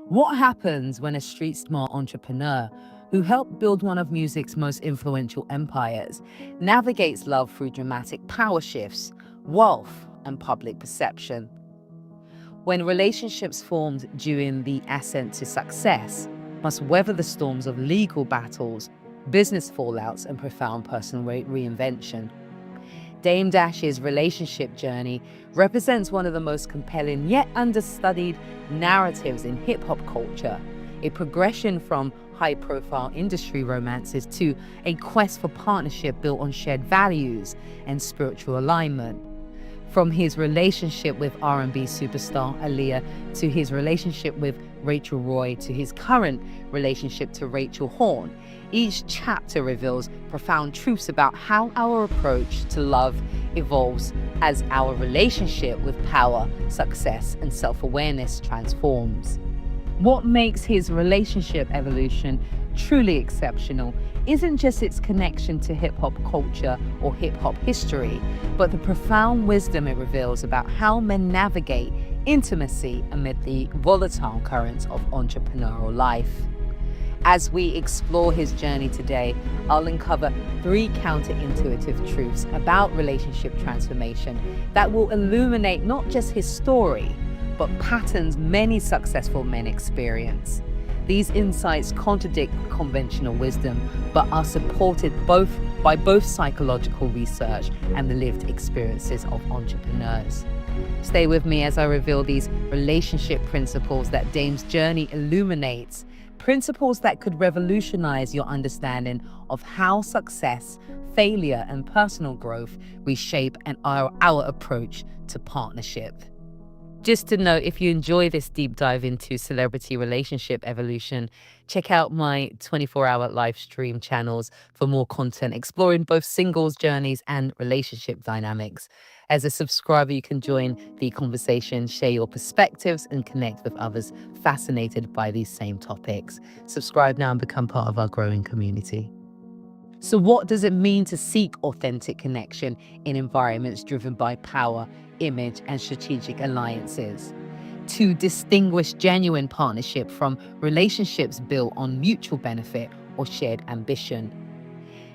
What happens when a street-smart entrepreneur who helped build one of music's most influential empires navigates love through dramatic power shifts, wealth, and public perception? When relationships formed during the ascent to success must weather the storms of legal battles, business fallouts, and profound personal reinvention. Dame Dash's relationship journey represents one of the most compelling yet understudied narratives in hip-hop culture, a progression from high-profile industry romances to a quest for partnership built on shared values and spiritual alignment. From his relationship with R&B superstar Aaliyah to his relationship with Rachel Roy to his current relationship to Rachel Horn, each chapter reveals profound truths about how our approach to love evolves as our relationship with power, success, and self-awareness transforms. What makes his relationship evolution truly exceptional isn't just its connection to hip-hop culture or hip-hop history, but the profound wisdom it reveals about how men navigate intimacy amid the volatile currents of entrepreneurial life. As we explore his journey today, I'll uncover 3 counterintuitive truths about relationship transformation that will illuminate not just his story, but patterns many successful men experience. These insights contradict conventional wisdom, but are supported by both psychological research and the lived experiences of entrepreneurs. Stay with me as I reveal these relationship principles that Dame's journey illuminates, principles that could revolutionize your understanding of how success, failure, and personal growth reshape our approach to partnership. Just to note, if you enjoy this deep dive into celebrity relationship evolution, check out my 24-hour live stream channels for more content exploring both singles journeys and relationship dynamics. As a subscriber, you can join the conversation, share your perspectives, and connect with others fascinated by these same topics. Subscribe now and become part of our growing community. So what does it mean to seek authentic connection in environments driven by power, image, and strategic alliances? To distinguish genuine partnership from relationships built on mutual benefit or shared ambition.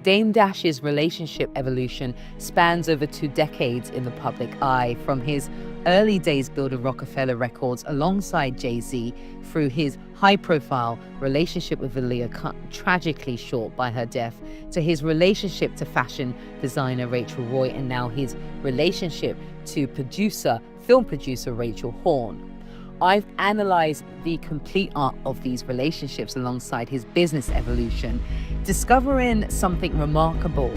Dame Dash's relationship evolution spans over 2 decades in the public eye, from his early days building Rockefeller Records alongside Jay-Z through his high-profile relationship with Aaliyah cut tragically short by her death, to his relationship to fashion designer Rachel Roy, and now his relationship to film producer Rachel Horn. I've analyzed the complete arc of these relationships alongside his business evolution, discovering something remarkable.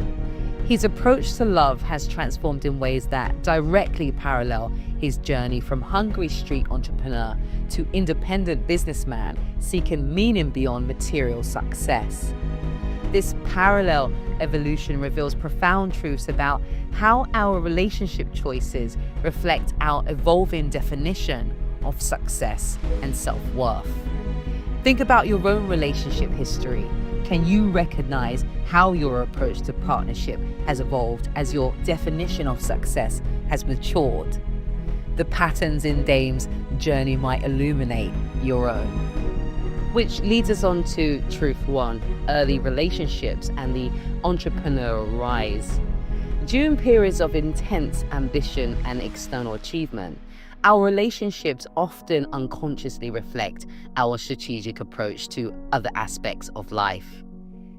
His approach to love has transformed in ways that directly parallel his journey from hungry street entrepreneur to independent businessman seeking meaning beyond material success. This parallel evolution reveals profound truths about how our relationship choices reflect our evolving definition of success and self-worth. Think about your own relationship history. Can you recognize how your approach to partnership has evolved as your definition of success has matured? The patterns in Dame's journey might illuminate your own. Which leads us on to truth 1, early relationships and the entrepreneurial rise. During periods of intense ambition and external achievement, our relationships often unconsciously reflect our strategic approach to other aspects of life.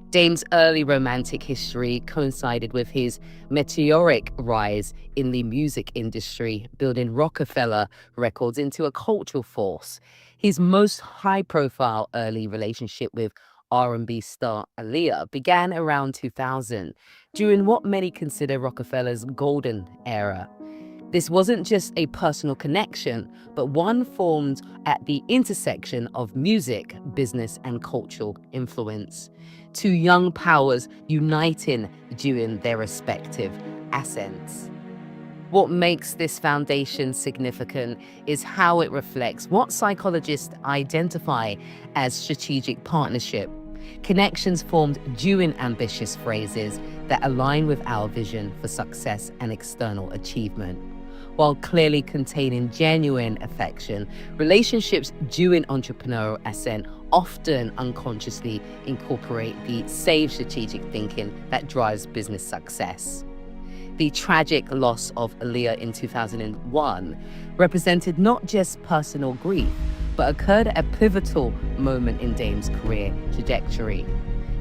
Dame's early romantic history coincided with his meteoric rise in the music industry, building Rockefeller Records into a cultural force. His most high-profile early relationship with R&B star Aaliyah began around 2000, during what many consider Rockefeller's golden era. This wasn't just a personal connection, but one formed at the intersection of music, business, and cultural influence. 2 young powers uniting during their respective ascents. What makes this foundation significant is how it reflects what psychologists identify as strategic partnership. Connections formed during ambitious phases that align with our vision for success and external achievement. While clearly containing genuine affection, relationships during entrepreneurial ascent often unconsciously incorporate the same strategic thinking that drives business success. The tragic loss of Aaliyah in 2001 represented not just personal grief, but occurred at a pivotal moment in Dame's career trajectory.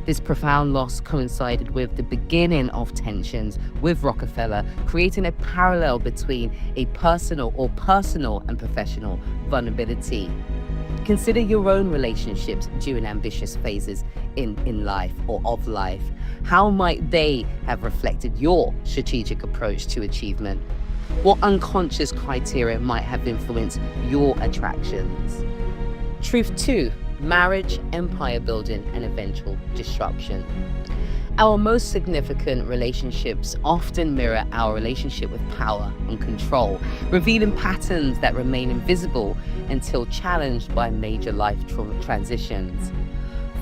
This profound loss coincided with the beginning of tensions with Rockefeller, creating a parallel between a personal and professional vulnerability. Consider your own relationships during ambitious phases in life or of life. How might they have reflected your strategic approach to achievement? What unconscious criteria might have influenced your attractions? Truth 2. Marriage, empire building, and eventual disruption. Our most significant relationships often mirror our relationship with power and control, revealing patterns that remain invisible until challenged by major life transitions.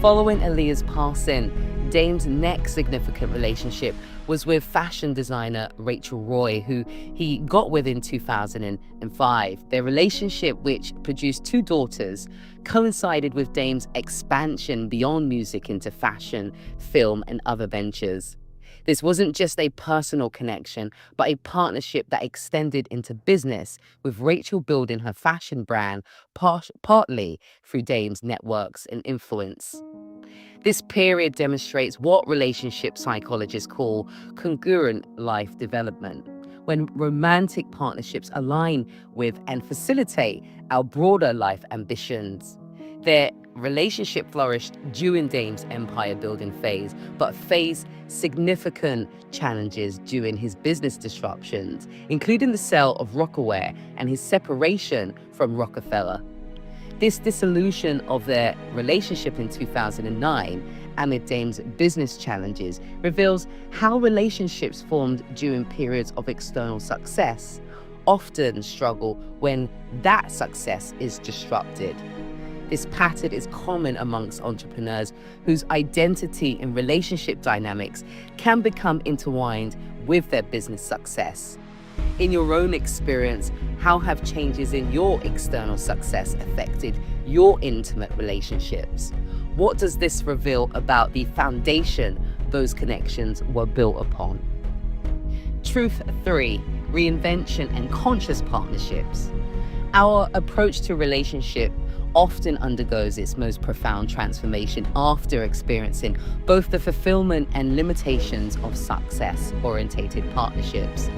Following Aaliyah's passing, Dame's next significant relationship was with fashion designer Rachel Roy, who he got with in 2005. Their relationship, which produced 2 daughters, coincided with Dame's expansion beyond music into fashion, film, and other ventures. This wasn't just a personal connection, but a partnership that extended into business, with Rachel building her fashion brand partly through Dame's networks and influence. This period demonstrates what relationship psychologists call congruent life development, when romantic partnerships align with and facilitate our broader life ambitions. Their relationship flourished during Dame's empire-building phase, but faced significant challenges during his business disruptions, including the sale of Rocawear and his separation from Rockefeller. This dissolution of their relationship in 2009 amid Dame's business challenges reveals how relationships formed during periods of external success often struggle when that success is disrupted. This pattern is common amongst entrepreneurs whose identity and relationship dynamics can become intertwined with their business success. In your own experience, how have changes in your external success affected your intimate relationships? What does this reveal about the foundation those connections were built upon? Truth 3. Reinvention and conscious partnerships. Our approach to relationship often undergoes its most profound transformation after experiencing both the fulfillment and limitations of success-orientated partnerships.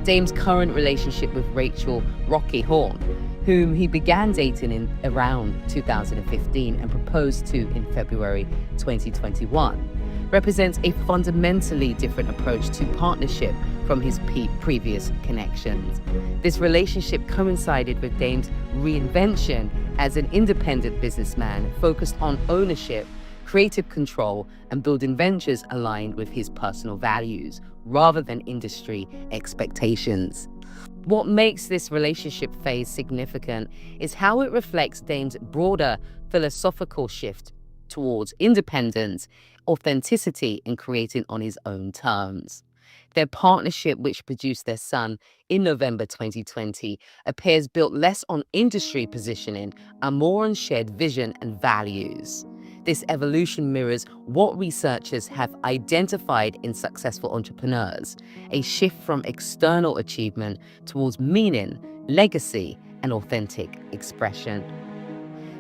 Dame's current relationship with Rachel Rocky Horn, whom he began dating in around 2015 and proposed to in February 2021, represents a fundamentally different approach to partnership from his previous connections. This relationship coincided with Dame's reinvention as an independent businessman focused on ownership, creative control, and building ventures aligned with his personal values rather than industry expectations. What makes this relationship phase significant is how it reflects Dame's broader philosophical shift towards independence, authenticity, and creating on his own terms. Their partnership, which produced their son in November 2020, appears built less on industry positioning and more on shared vision and values. This evolution mirrors what researchers have identified in successful entrepreneurs, a shift from external achievement towards meaning, legacy, and authentic expression.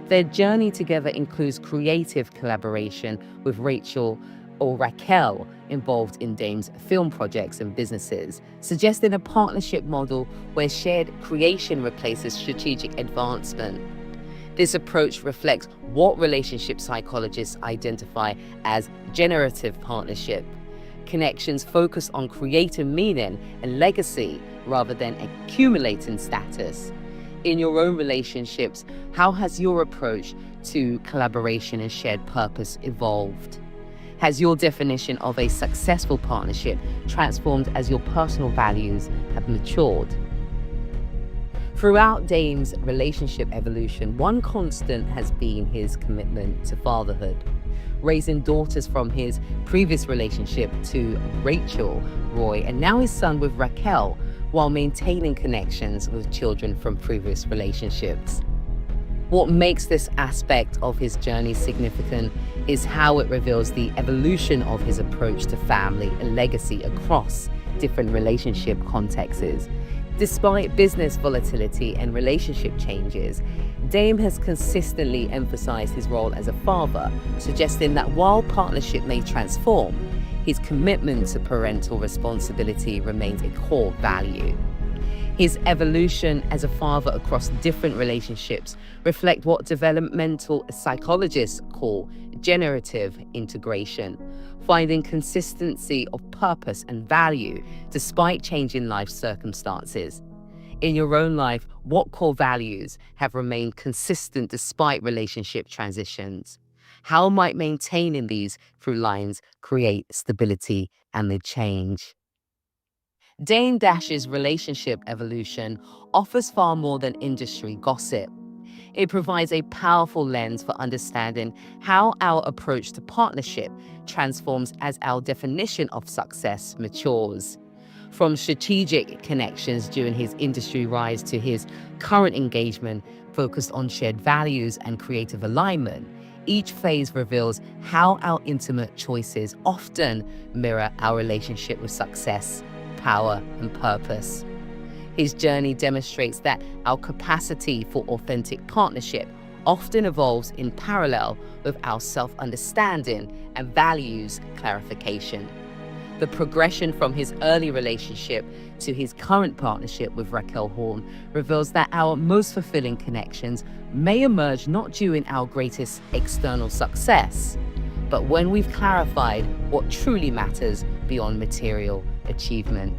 Their journey together includes creative collaboration with Rachel or Raquel involved in Dame's film projects and businesses, suggesting a partnership model where shared creation replaces strategic advancement. This approach reflects what relationship psychologists identify as generative partnership, connections focused on creating meaning and legacy rather than accumulating status. In your own relationships, how has your approach to collaboration and shared purpose evolved? Has your definition of a successful partnership transformed as your personal values have matured? Throughout Dame's relationship evolution, one constant has been his commitment to fatherhood. Raising daughters from his previous relationship to Rachel Roy, and now his son with Raquel, while maintaining connections with children from previous relationships. What makes this aspect of his journey significant is how it reveals the evolution of his approach to family and legacy across different relationship contexts. Despite business volatility and relationship changes, Dame has consistently emphasized his role as a father, suggesting that while partnership may transform, his commitment to parental responsibility remains a core value. His evolution as a father across different relationships reflect what developmental psychologists call generative integration, finding consistency of purpose and value despite changing life circumstances. In your own life, what core values have remained consistent despite relationship transitions? How might maintaining these through lines create stability amid change? Dame Dash's relationship evolution offers far more than industry gossip. It provides a powerful lens for understanding how our approach to partnership transforms as our definition of success matures. From strategic connections during his industry rise to his current engagement focused on shared values and creative alignment, each phase reveals how our intimate choices often mirror our relationship with success, power, and purpose. His journey demonstrates that our capacity for authentic partnership often evolves in parallel with our self-understanding and values clarification. The progression from his early relationship to his current partnership with Raquel Horn reveals that our most fulfilling connections may emerge not during our greatest external success, but when we've clarified what truly matters beyond material achievement.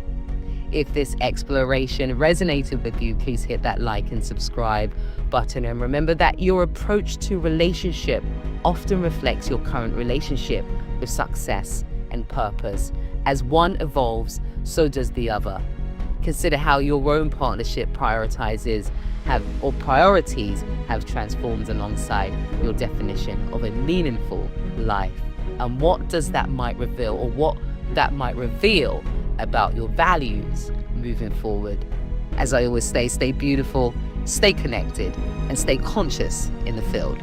If this exploration resonated with you, please hit that like and subscribe button, and remember that your approach to relationship often reflects your current relationship with success and purpose. As one evolves, so does the other. Consider how your own partnership priorities have transformed alongside your definition of a meaningful life. And what does that might reveal, or what that might reveal about your values moving forward. As I always say, stay beautiful, stay connected, and stay conscious in the field.